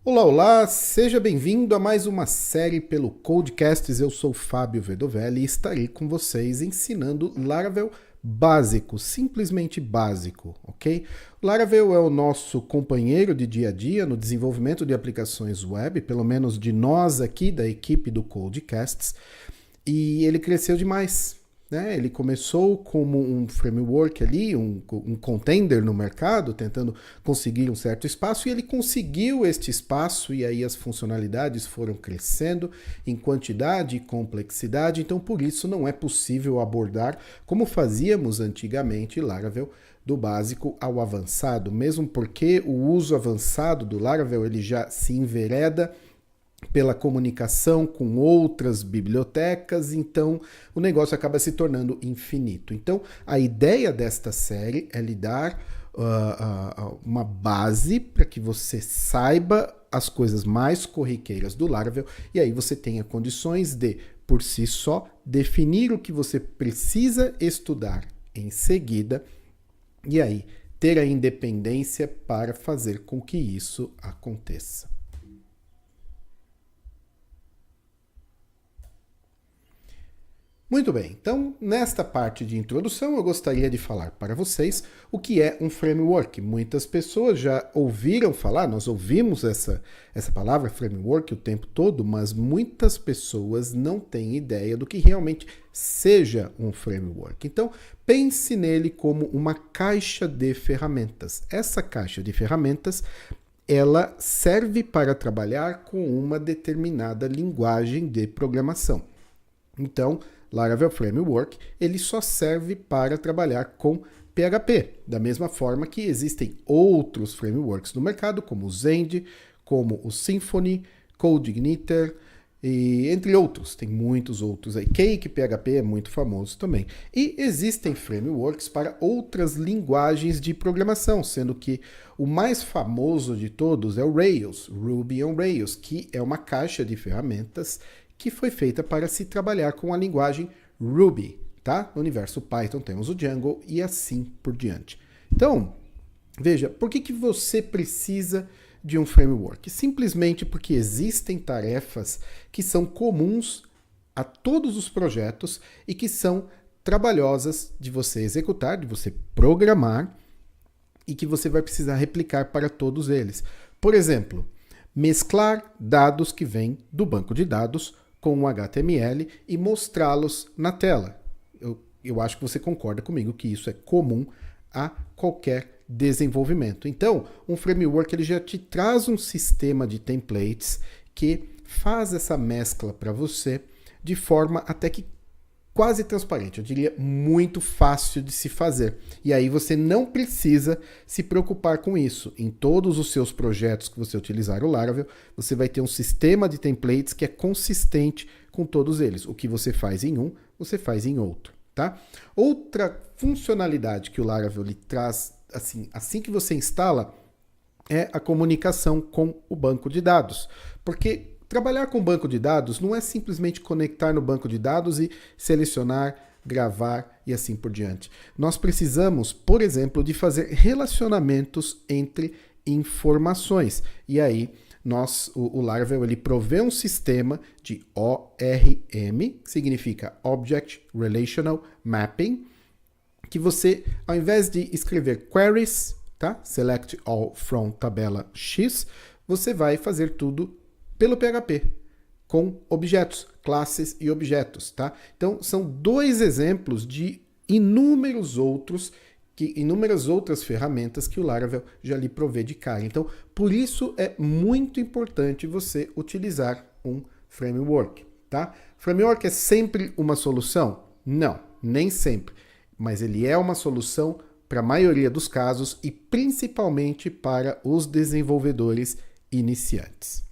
Olá, olá, seja bem-vindo a mais uma série pelo Codecasts. Eu sou Fábio Vedovelli e estarei com vocês ensinando Laravel básico, simplesmente básico, ok? O Laravel é o nosso companheiro de dia a dia no desenvolvimento de aplicações web, pelo menos de nós aqui da equipe do Codecasts, e ele cresceu demais. Ele começou como um framework ali, um contender no mercado, tentando conseguir um certo espaço, e ele conseguiu este espaço, e aí as funcionalidades foram crescendo em quantidade e complexidade, então por isso não é possível abordar como fazíamos antigamente Laravel, do básico ao avançado, mesmo porque o uso avançado do Laravel ele já se envereda pela comunicação com outras bibliotecas, então o negócio acaba se tornando infinito. Então, a ideia desta série é lhe dar uma base para que você saiba as coisas mais corriqueiras do Laravel e aí você tenha condições de, por si só, definir o que você precisa estudar em seguida e aí ter a independência para fazer com que isso aconteça. Muito bem, então nesta parte de introdução eu gostaria de falar para vocês o que é um framework. Muitas pessoas já ouviram falar, nós ouvimos essa palavra framework o tempo todo, mas muitas pessoas não têm ideia do que realmente seja um framework. Então pense nele como uma caixa de ferramentas. Essa caixa de ferramentas ela serve para trabalhar com uma determinada linguagem de programação. Então, Laravel Framework, ele só serve para trabalhar com PHP, da mesma forma que existem outros frameworks no mercado, como o Zend, como o Symfony, CodeIgniter, e entre outros, tem muitos outros aí. Cake PHP é muito famoso também. E existem frameworks para outras linguagens de programação, sendo que o mais famoso de todos é o Rails, Ruby on Rails, que é uma caixa de ferramentas que foi feita para se trabalhar com a linguagem Ruby, tá? No universo Python temos o Django e assim por diante. Então, veja, por que você precisa de um framework? Simplesmente porque existem tarefas que são comuns a todos os projetos e que são trabalhosas de você executar, de você programar e que você vai precisar replicar para todos eles. Por exemplo, mesclar dados que vêm do banco de dados com um HTML e mostrá-los na tela. Eu acho que você concorda comigo que isso é comum a qualquer desenvolvimento. Então, um framework ele já te traz um sistema de templates que faz essa mescla para você de forma até que quase transparente, eu diria muito fácil de se fazer. E aí você não precisa se preocupar com isso. Em todos os seus projetos que você utilizar o Laravel, você vai ter um sistema de templates que é consistente com todos eles. O que você faz em um, você faz em outro, tá? Outra funcionalidade que o Laravel lhe traz, assim que você instala, é a comunicação com o banco de dados. Porque trabalhar com banco de dados não é simplesmente conectar no banco de dados e selecionar, gravar e assim por diante. Nós precisamos, por exemplo, de fazer relacionamentos entre informações. E aí, o Laravel ele provê um sistema de ORM, que significa Object Relational Mapping, que você, ao invés de escrever queries, tá? Select all from tabela X, você vai fazer tudo pelo PHP, com objetos, classes e objetos, tá? Então, são dois exemplos de inúmeras outras ferramentas que o Laravel já lhe provê de cara. Então, por isso é muito importante você utilizar um framework, tá? Framework é sempre uma solução? Não, nem sempre. Mas ele é uma solução para a maioria dos casos e principalmente para os desenvolvedores iniciantes.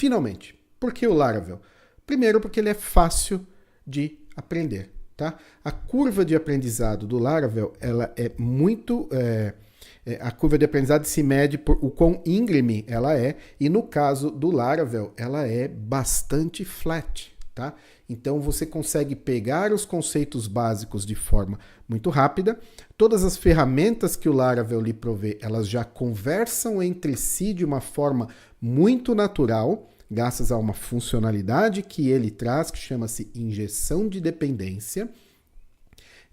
Finalmente, por que o Laravel? Primeiro, porque ele é fácil de aprender, tá? A curva de aprendizado do Laravel, ela é muito... a curva de aprendizado se mede por o quão íngreme ela é, e no caso do Laravel, ela é bastante flat, tá? Então você consegue pegar os conceitos básicos de forma muito rápida. Todas as ferramentas que o Laravel lhe provê, elas já conversam entre si de uma forma muito natural, graças a uma funcionalidade que ele traz, que chama-se injeção de dependência.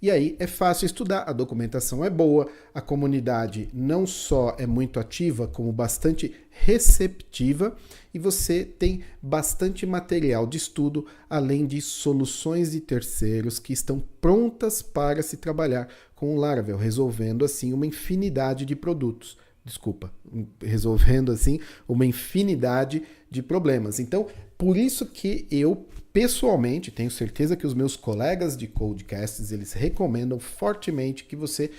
E aí é fácil estudar, a documentação é boa, a comunidade não só é muito ativa, como bastante receptiva, e você tem bastante material de estudo, além de soluções de terceiros que estão prontas para se trabalhar com o Laravel, resolvendo assim uma infinidade de produtos. Resolvendo assim uma infinidade de problemas. Então, por isso que eu pessoalmente tenho certeza que os meus colegas de Codecasts, eles recomendam fortemente que você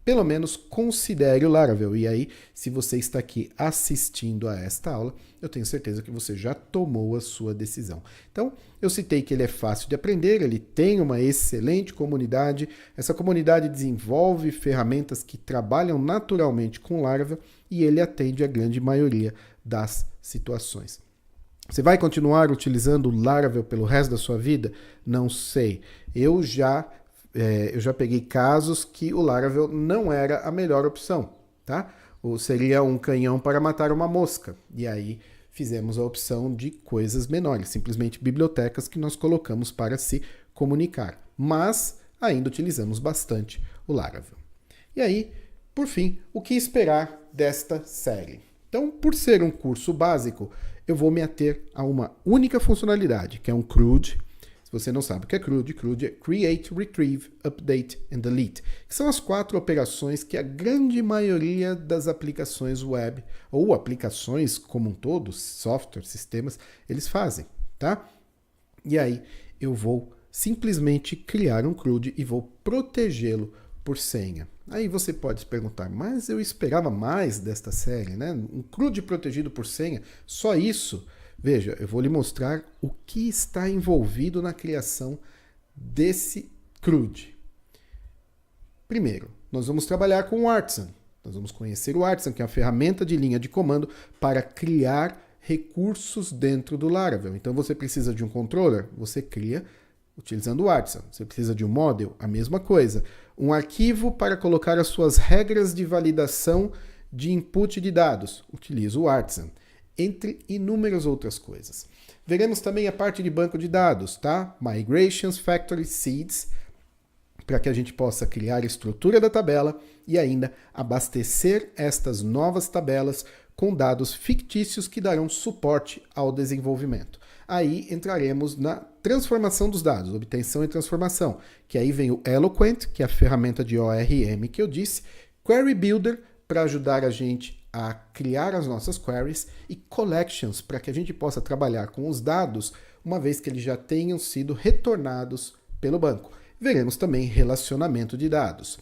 pelo menos considere o Laravel. E aí, se você está aqui assistindo a esta aula, eu tenho certeza que você já tomou a sua decisão. Então, eu citei que ele é fácil de aprender, ele tem uma excelente comunidade. Essa comunidade desenvolve ferramentas que trabalham naturalmente com Laravel e ele atende a grande maioria das situações. Você vai continuar utilizando o Laravel pelo resto da sua vida? Não sei. Eu já peguei casos que o Laravel não era a melhor opção, tá? Ou seria um canhão para matar uma mosca. E aí fizemos a opção de coisas menores, simplesmente bibliotecas que nós colocamos para se comunicar. Mas ainda utilizamos bastante o Laravel. E aí, por fim, o que esperar desta série? Então, por ser um curso básico, eu vou me ater a uma única funcionalidade, que é um CRUD. Se você não sabe o que é CRUD, CRUD é Create, Retrieve, Update and Delete, que são as 4 operações que a grande maioria das aplicações web, ou aplicações como um todo, software, sistemas, eles fazem, tá? E aí eu vou simplesmente criar um CRUD e vou protegê-lo por senha. Aí você pode se perguntar, mas eu esperava mais desta série, né? Um CRUD protegido por senha, só isso? Veja, eu vou lhe mostrar o que está envolvido na criação desse CRUD. Primeiro, nós vamos trabalhar com o Artisan. Nós vamos conhecer o Artisan, que é uma ferramenta de linha de comando para criar recursos dentro do Laravel. Então você precisa de um controller, você cria utilizando o Artisan. Você precisa de um model, a mesma coisa. Um arquivo para colocar as suas regras de validação de input de dados, utiliza o Artisan, entre inúmeras outras coisas. Veremos também a parte de banco de dados, tá? Migrations, Factory, Seeds, para que a gente possa criar a estrutura da tabela e ainda abastecer estas novas tabelas com dados fictícios que darão suporte ao desenvolvimento. Aí entraremos na transformação dos dados, obtenção e transformação, que aí vem o Eloquent, que é a ferramenta de ORM que eu disse, Query Builder, para ajudar a gente a criar as nossas queries, e Collections, para que a gente possa trabalhar com os dados, uma vez que eles já tenham sido retornados pelo banco. Veremos também relacionamento de dados.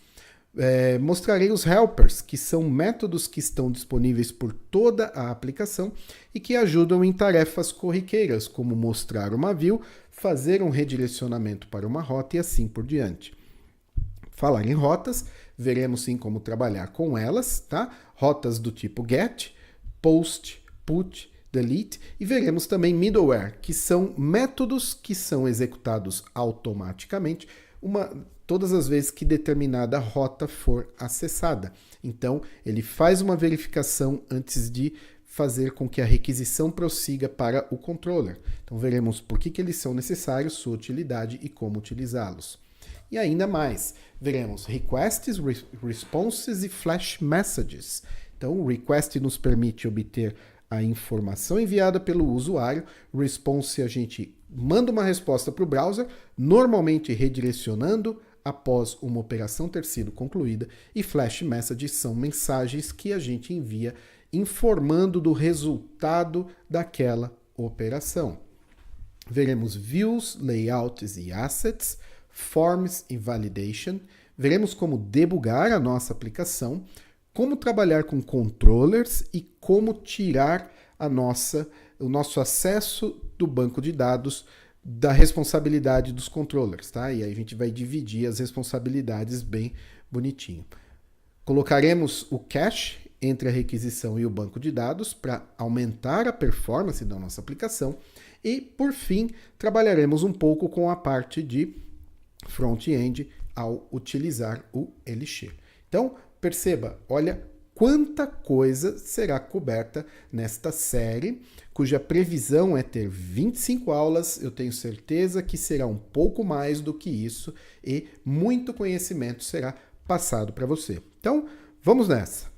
Mostrarei os helpers, que são métodos que estão disponíveis por toda a aplicação e que ajudam em tarefas corriqueiras, como mostrar uma view, fazer um redirecionamento para uma rota e assim por diante. Falar em rotas, veremos sim como trabalhar com elas, tá? Rotas do tipo get, post, put, delete, e veremos também middleware, que são métodos que são executados automaticamente, todas as vezes que determinada rota for acessada. Então, ele faz uma verificação antes de fazer com que a requisição prossiga para o controller. Então, veremos por que eles são necessários, sua utilidade e como utilizá-los. E ainda mais, veremos requests, responses e flash messages. Então, o request nos permite obter a informação enviada pelo usuário. Response, a gente manda uma resposta para o browser, normalmente redirecionando após uma operação ter sido concluída, e flash messages são mensagens que a gente envia informando do resultado daquela operação. Veremos views, layouts e assets, forms e validation. Veremos como debugar a nossa aplicação, como trabalhar com controllers e como tirar o nosso acesso do banco de dados da responsabilidade dos controllers, tá? E aí a gente vai dividir as responsabilidades bem bonitinho. Colocaremos o cache entre a requisição e o banco de dados para aumentar a performance da nossa aplicação e, por fim, trabalharemos um pouco com a parte de front-end, ao utilizar o Elixir. Então, perceba, olha quanta coisa será coberta nesta série, cuja previsão é ter 25 aulas. Eu tenho certeza que será um pouco mais do que isso e muito conhecimento será passado para você. Então, vamos nessa!